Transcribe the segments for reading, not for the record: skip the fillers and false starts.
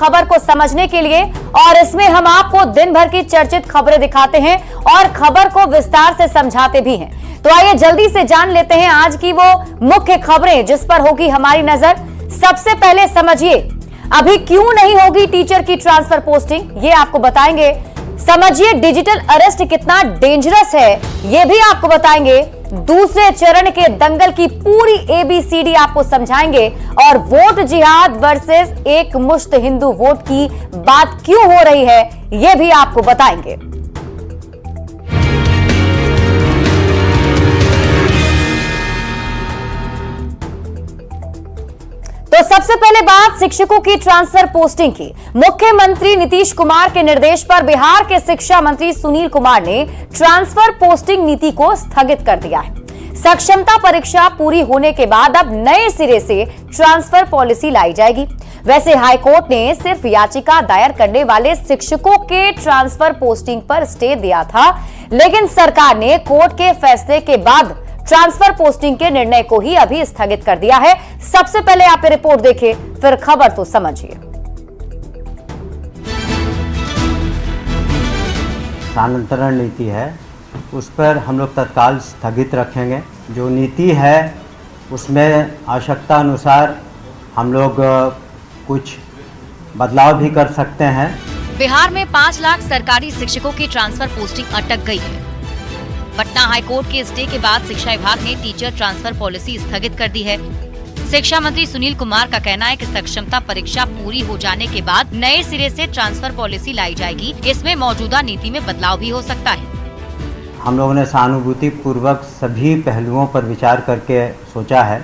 खबर को समझने के लिए, और इसमें हम आपको दिन भर की चर्चित खबरें दिखाते हैं और खबर को विस्तार से समझाते भी हैं। तो आइए जल्दी से जान लेते हैं आज की वो मुख्य खबरें जिस पर होगी हमारी नजर। सबसे पहले समझिए, अभी क्यों नहीं होगी टीचर की ट्रांसफर पोस्टिंग, ये आपको बताएंगे। समझिए डिजिटल अरेस्ट कितना डेंजरस है, ये भी आपको बताएंगे। दूसरे चरण के दंगल की पूरी ABCD आपको समझाएंगे, और वोट जिहाद वर्सेस एक मुश्त हिंदू वोट की बात क्यों हो रही है, ये भी आपको बताएंगे। तो सबसे पहले बात शिक्षकों की ट्रांसफर पोस्टिंग की। मुख्यमंत्री नीतीश कुमार के निर्देश पर बिहार के शिक्षा मंत्री सुनील कुमार ने ट्रांसफर पोस्टिंग नीति को स्थगित कर दिया है। सक्षमता परीक्षा पूरी होने के बाद अब नए सिरे से ट्रांसफर पॉलिसी लाई जाएगी। वैसे हाईकोर्ट ने सिर्फ याचिका दायर करने वाले शिक्षकों के ट्रांसफर पोस्टिंग पर स्टे दिया था, लेकिन सरकार ने कोर्ट के फैसले के बाद ट्रांसफर पोस्टिंग के निर्णय को ही अभी स्थगित कर दिया है। सबसे पहले आप रिपोर्ट देखिए, फिर खबर तो समझिए। स्थानांतरण नीति है, उस पर हम लोग तत्काल स्थगित रखेंगे। जो नीति है उसमें आवश्यकता अनुसार हम लोग कुछ बदलाव भी कर सकते हैं। बिहार में 5 लाख सरकारी शिक्षकों की ट्रांसफर पोस्टिंग अटक गई है। पटना हाईकोर्ट के स्टे के बाद शिक्षा विभाग ने टीचर ट्रांसफर पॉलिसी स्थगित कर दी है। शिक्षा मंत्री सुनील कुमार का कहना है कि सक्षमता परीक्षा पूरी हो जाने के बाद नए सिरे से ट्रांसफर पॉलिसी लाई जाएगी। इसमें मौजूदा नीति में बदलाव भी हो सकता है। हम लोगों ने सहानुभूति पूर्वक सभी पहलुओं पर विचार करके सोचा है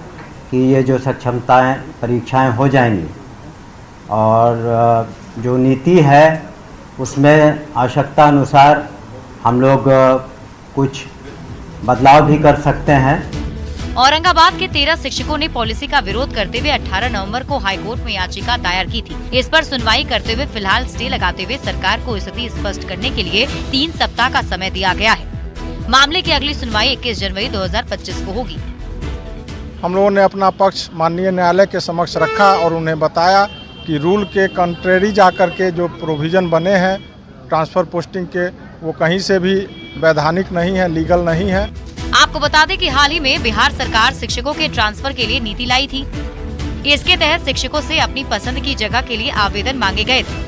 कि ये जो सक्षमताएं परीक्षाएं हो जाएंगी, और जो नीति है उसमें आवश्यकता अनुसार हम लोग कुछ बदलाव भी कर सकते हैं। औरंगाबाद के 13 शिक्षकों ने पॉलिसी का विरोध करते हुए 18 नवंबर को हाईकोर्ट में याचिका दायर की थी। इस पर सुनवाई करते हुए फिलहाल स्टे लगाते हुए सरकार को स्थिति स्पष्ट करने के लिए 3 सप्ताह का समय दिया गया है। मामले की अगली सुनवाई 21 जनवरी 2025 को होगी। हम लोगों ने अपना पक्ष माननीय न्यायालय के समक्ष रखा और उन्हें बताया कि रूल के कंट्रेरी जाकर के जो प्रोविजन बने हैं ट्रांसफर पोस्टिंग के, वो कहीं से भी वैधानिक नहीं है, लीगल नहीं है। आपको बता दें कि हाल ही में बिहार सरकार शिक्षकों के ट्रांसफर के लिए नीति लाई थी। इसके तहत शिक्षकों से अपनी पसंद की जगह के लिए आवेदन मांगे गए थे।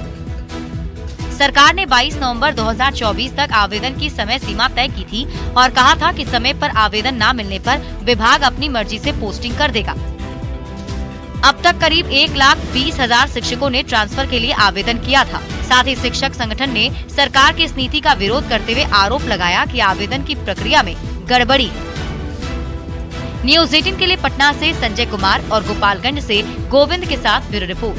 सरकार ने 22 नवंबर 2024 तक आवेदन की समय सीमा तय की थी और कहा था कि समय पर आवेदन न मिलने पर विभाग अपनी मर्जी से पोस्टिंग कर देगा। अब तक करीब 1,20,000 शिक्षकों ने ट्रांसफर के लिए आवेदन किया था। साथ ही शिक्षक संगठन ने सरकार की इस नीति का विरोध करते हुए आरोप लगाया कि आवेदन की प्रक्रिया में गड़बड़ी। न्यूज़ 18 के लिए पटना से संजय कुमार और गोपालगंज से गोविंद के साथ ब्यूरो रिपोर्ट।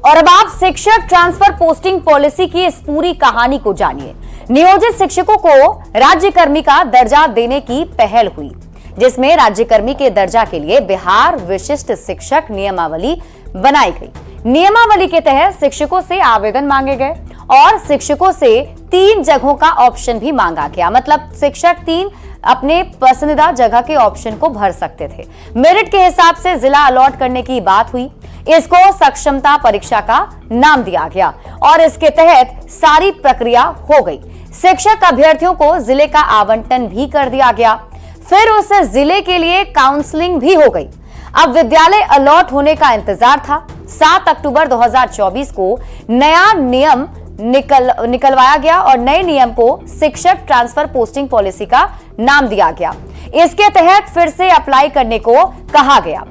और अब आप शिक्षक ट्रांसफर पोस्टिंग पॉलिसी की इस पूरी कहानी को जानिए। नियोजित शिक्षकों को राज्यकर्मी का दर्जा देने की पहल हुई, जिसमें राज्यकर्मी के दर्जा के लिए बिहार विशिष्ट शिक्षक नियमावली बनाई गई। नियमावली के तहत शिक्षकों से आवेदन मांगे गए और शिक्षकों से 3 जगहों का ऑप्शन भी मांगा गया। मतलब शिक्षक 3 अपने पसंदीदा जगह के ऑप्शन को भर सकते थे। मेरिट के हिसाब से जिला अलॉट करने की बात हुई। इसको सक्षमता परीक्षा का नाम दिया गया और इसके तहत सारी प्रक्रिया हो गई। शिक्षक अभ्यर्थियों को जिले का आवंटन भी कर दिया गया। फिर उस जिले के लिए काउंसलिंग भी हो गई। अब विद्यालय अलॉट होने का इंतजार था। 7 अक्टूबर 2024 को नया नियम निकलवाया गया और नए नियम को शिक्षक ट्रांसफर पोस्टिंग पॉलिसी का नाम दिया गया। इसके तहत फिर से अप्लाई करने को कहा गया।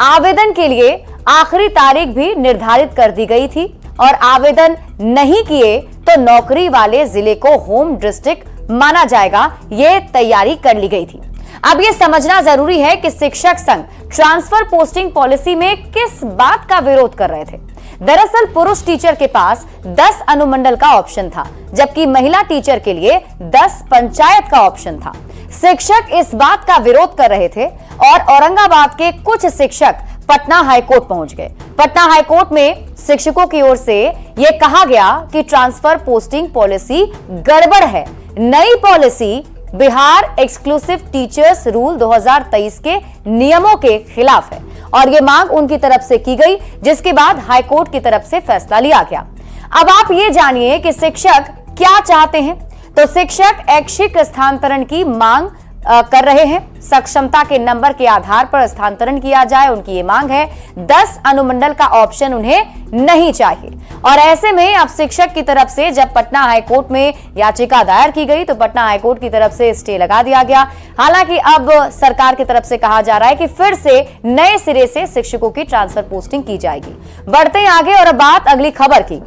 आवेदन के लिए आखिरी तारीख भी निर्धारित कर दी गई थी और आवेदन नहीं किए तो नौकरी वाले जिले को होम डिस्ट्रिक्ट माना जाएगा, ये तैयारी कर ली गई थी। अब ये समझना जरूरी है कि शिक्षक संघ ट्रांसफर पोस्टिंग पॉलिसी में किस बात का विरोध कर रहे थे। दरअसल पुरुष टीचर के पास 10 अनुमंडल का ऑप्शन था, जबकि महिला टीचर के लिए 10 पंचायत का ऑप्शन था। शिक्षक इस बात का विरोध कर रहे थे और औरंगाबाद के कुछ शिक्षक पटना हाईकोर्ट पहुंच गए। पटना हाईकोर्ट में शिक्षकों की ओर से यह कहा गया कि ट्रांसफर पोस्टिंग पॉलिसी गड़बड़ है। नई policy Bihar exclusive teachers rule 2023 के नियमों के खिलाफ है और ये मांग उनकी तरफ से की गई, जिसके बाद हाईकोर्ट की तरफ से फैसला लिया गया। अब आप ये जानिए कि शिक्षक क्या चाहते हैं। तो शिक्षक ऐच्छिक स्थानांतरण की मांग कर रहे हैं। सक्षमता के नंबर के आधार पर स्थानांतरण किया जाए, उनकी ये मांग है। 10 अनुमंडल का ऑप्शन उन्हें नहीं चाहिए। और ऐसे में अब शिक्षक की तरफ से जब पटना हाईकोर्ट में याचिका दायर की गई तो पटना हाईकोर्ट की तरफ से स्टे लगा दिया गया। हालांकि अब सरकार की तरफ से कहा जा रहा है कि फिर से नए सिरे से शिक्षकों की ट्रांसफर पोस्टिंग की जाएगी। बढ़ते हैं आगे और अब बात अगली खबर की।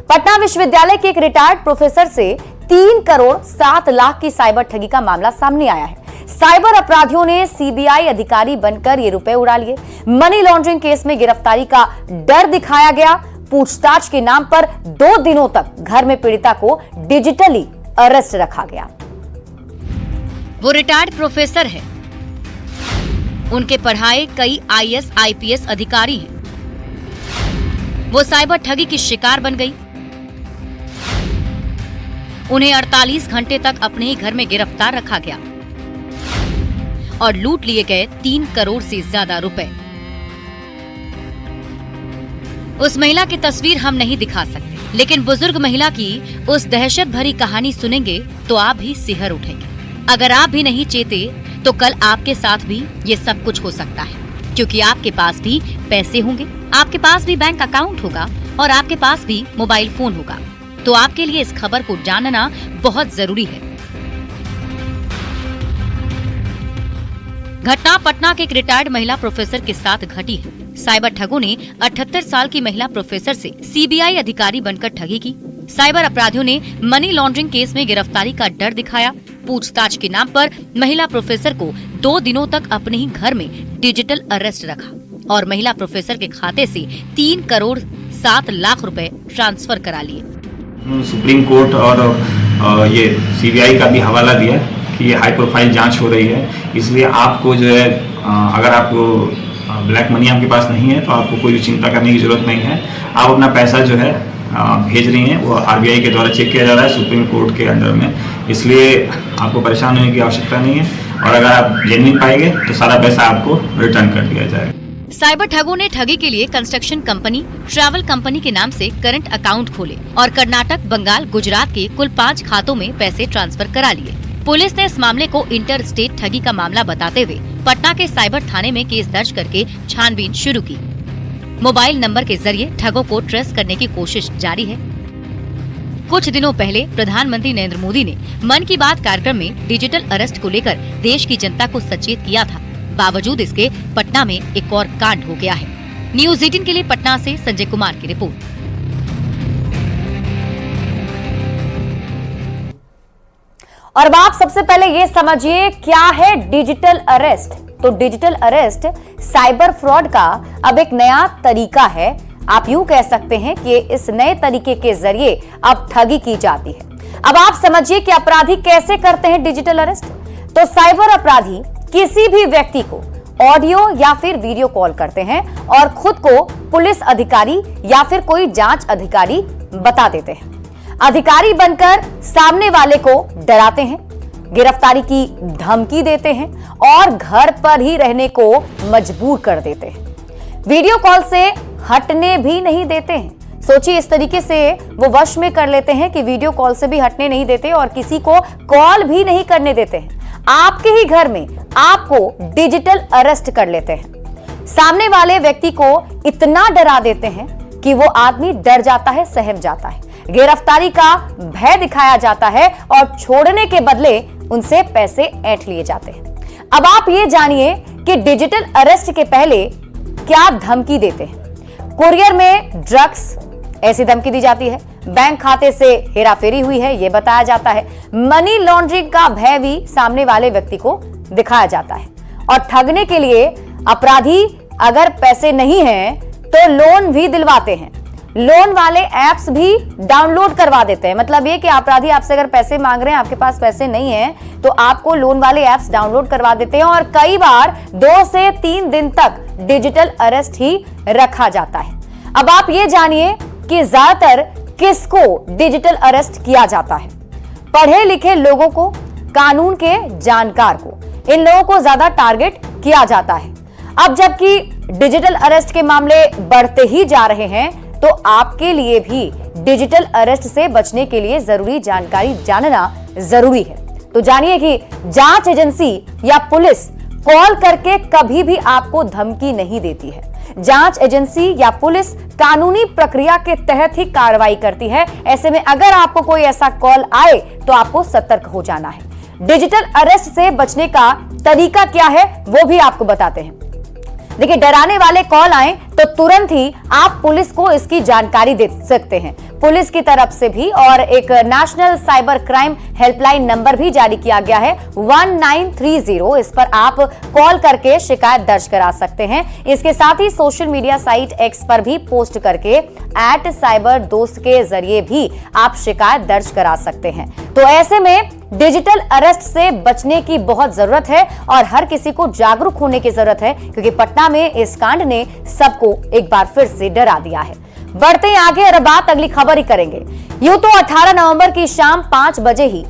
पटना विश्वविद्यालय के एक रिटायर्ड प्रोफेसर से 3 करोड़ 7 लाख की साइबर ठगी का मामला सामने आया है। साइबर अपराधियों ने सीबीआई अधिकारी बनकर ये रुपए उड़ा लिए। मनी लॉन्ड्रिंग केस में गिरफ्तारी का डर दिखाया गया। पूछताछ के नाम पर 2 दिनों तक घर में पीड़िता को डिजिटली अरेस्ट रखा गया। वो रिटायर्ड प्रोफेसर है। उनके पढ़ाए कई आईएएस आईपीएस अधिकारी हैं। वो साइबर ठगी की शिकार बन गई। उन्हें 48 घंटे तक अपने ही घर में गिरफ्तार रखा गया और लूट लिए गए 3 करोड़ से ज्यादा रुपए। उस महिला की तस्वीर हम नहीं दिखा सकते, लेकिन बुजुर्ग महिला की उस दहशत भरी कहानी सुनेंगे तो आप भी सिहर उठेंगे। अगर आप भी नहीं चेते तो कल आपके साथ भी ये सब कुछ हो सकता है, क्योंकि आपके पास भी पैसे होंगे, आपके पास भी बैंक अकाउंट होगा और आपके पास भी मोबाइल फोन होगा। तो आपके लिए इस खबर को जानना बहुत जरूरी है। घटना पटना के एक रिटायर्ड महिला प्रोफेसर के साथ घटी है। साइबर ठगों ने 78 साल की महिला प्रोफेसर से सीबीआई अधिकारी बनकर ठगी की। साइबर अपराधियों ने मनी लॉन्ड्रिंग केस में गिरफ्तारी का डर दिखाया। पूछताछ के नाम पर महिला प्रोफेसर को 2 दिनों तक अपने ही घर में डिजिटल अरेस्ट रखा और महिला प्रोफेसर के खाते से 3 करोड़ 7 लाख रुपए ट्रांसफर करा लिए। सुप्रीम कोर्ट और ये सीबीआई का भी हवाला दिया कि ये हाई प्रोफाइल जांच हो रही है, इसलिए आपको जो है अगर आपको ब्लैक मनी आपके पास नहीं है तो आपको कोई चिंता करने की जरूरत नहीं है। आप अपना पैसा जो है भेज रही हैं वो आरबीआई के द्वारा चेक किया जा रहा है सुप्रीम कोर्ट के अंडर में, इसलिए आपको परेशान होने की आवश्यकता नहीं है। और अगर आप जेन्युइन पाएंगे तो सारा पैसा आपको रिटर्न कर दिया जाएगा। साइबर ठगों ने ठगी के लिए कंस्ट्रक्शन कंपनी, ट्रैवल कंपनी के नाम से करंट अकाउंट खोले और कर्नाटक, बंगाल, गुजरात के कुल 5 खातों में पैसे ट्रांसफर करा लिए। पुलिस ने इस मामले को इंटर स्टेट ठगी का मामला बताते हुए पटना के साइबर थाने में केस दर्ज करके छानबीन शुरू की। मोबाइल नंबर के जरिए ठगों को ट्रेस करने की कोशिश जारी है। कुछ दिनों पहले प्रधानमंत्री नरेंद्र मोदी ने मन की बात कार्यक्रम में डिजिटल अरेस्ट को लेकर देश की जनता को सचेत किया था। बावजूद इसके पटना में एक और कांड हो गया है। न्यूज़ 18 के लिए पटना से संजय कुमार की रिपोर्ट। और अब आप सबसे पहले ये समझिए क्या है डिजिटल अरेस्ट। तो डिजिटल अरेस्ट साइबर फ्रॉड का अब एक नया तरीका है। आप यूं कह सकते हैं कि इस नए तरीके के जरिए अब ठगी की जाती है। अब आप समझिए कि अपराधी कैसे करते हैं डिजिटल अरेस्ट। तो साइबर अपराधी किसी भी व्यक्ति को ऑडियो या फिर वीडियो कॉल करते हैं और खुद को पुलिस अधिकारी या फिर कोई जांच अधिकारी बता देते हैं। अधिकारी बनकर सामने वाले को डराते हैं, गिरफ्तारी की धमकी देते हैं और घर पर ही रहने को मजबूर कर देते हैं। वीडियो कॉल से हटने भी नहीं देते हैं। सोचिए, इस तरीके से वो वश में कर लेते हैं कि वीडियो कॉल से भी हटने नहीं देते और किसी को कॉल भी नहीं करने देते हैं। आपके ही घर में आपको डिजिटल अरेस्ट कर लेते हैं। सामने वाले व्यक्ति को इतना डरा देते हैं कि वो आदमी डर जाता है, सहम जाता है। गिरफ्तारी का भय दिखाया जाता है और छोड़ने के बदले उनसे पैसे ऐंठ लिए जाते हैं। अब आप ये जानिए कि डिजिटल अरेस्ट के पहले क्या धमकी देते हैं। कुरियर में ड्रग्स ऐसी धमकी दी जाती है। बैंक खाते से हेराफेरी हुई है ये बताया जाता है। मनी लॉन्ड्रिंग का भय भी सामने वाले व्यक्ति को दिखाया जाता है। और ठगने के लिए अपराधी अगर पैसे नहीं हैं तो लोन भी दिलवाते हैं। लोन वाले ऐप्स भी डाउनलोड करवा देते हैं। मतलब ये कि अपराधी आपसे अगर पैसे मांग रहे हैं, आपके पास पैसे नहीं हैं, तो आपको लोन वाले ऐप्स डाउनलोड करवा देते हैं और कई बार 2 से 3 दिन तक डिजिटल अरेस्ट ही रखा जाता है। अब आप ये जानिए कि ज्यादातर किसको डिजिटल अरेस्ट किया जाता है। पढ़े लिखे लोगों को, कानून के जानकार को, इन लोगों को ज्यादा टारगेट किया जाता है। अब जबकि डिजिटल अरेस्ट के मामले बढ़ते ही जा रहे हैं, तो आपके लिए भी डिजिटल अरेस्ट से बचने के लिए जरूरी जानकारी जानना जरूरी है। तो जानिए कि जांच एजेंसी या पुलिस कॉल करके कभी भी आपको धमकी नहीं देती है। जांच एजेंसी या पुलिस कानूनी प्रक्रिया के तहत ही कार्रवाई करती है। ऐसे में अगर आपको कोई ऐसा कॉल आए तो आपको सतर्क हो जाना है। डिजिटल अरेस्ट से बचने का तरीका क्या है वो भी आपको बताते हैं। देखिए, डराने वाले कॉल आए तो तुरंत ही आप पुलिस को इसकी जानकारी दे सकते हैं। पुलिस की तरफ से भी और एक national cyber crime helpline number भी जारी किया गया है 1930। इस पर आप कॉल करके शिकायत दर्ज करा सकते हैं। इसके साथ ही सोशल मीडिया साइट एक्स पर भी पोस्ट करके @cyberdost के जरिए भी आप शिकायत दर्ज करा सकते हैं। तो ऐसे में डिजिटल अरेस्ट से बचने की बहुत जरूरत है और हर किसी को जागरूक होने की जरूरत है, क्योंकि पटना में इस कांड ने सबको एक बार फिर से डरा दिया है। बढ़ते हैं आगे और बात अगली खबर ही करेंगे। यूं तो 18 नवंबर की शाम 5 बजे ही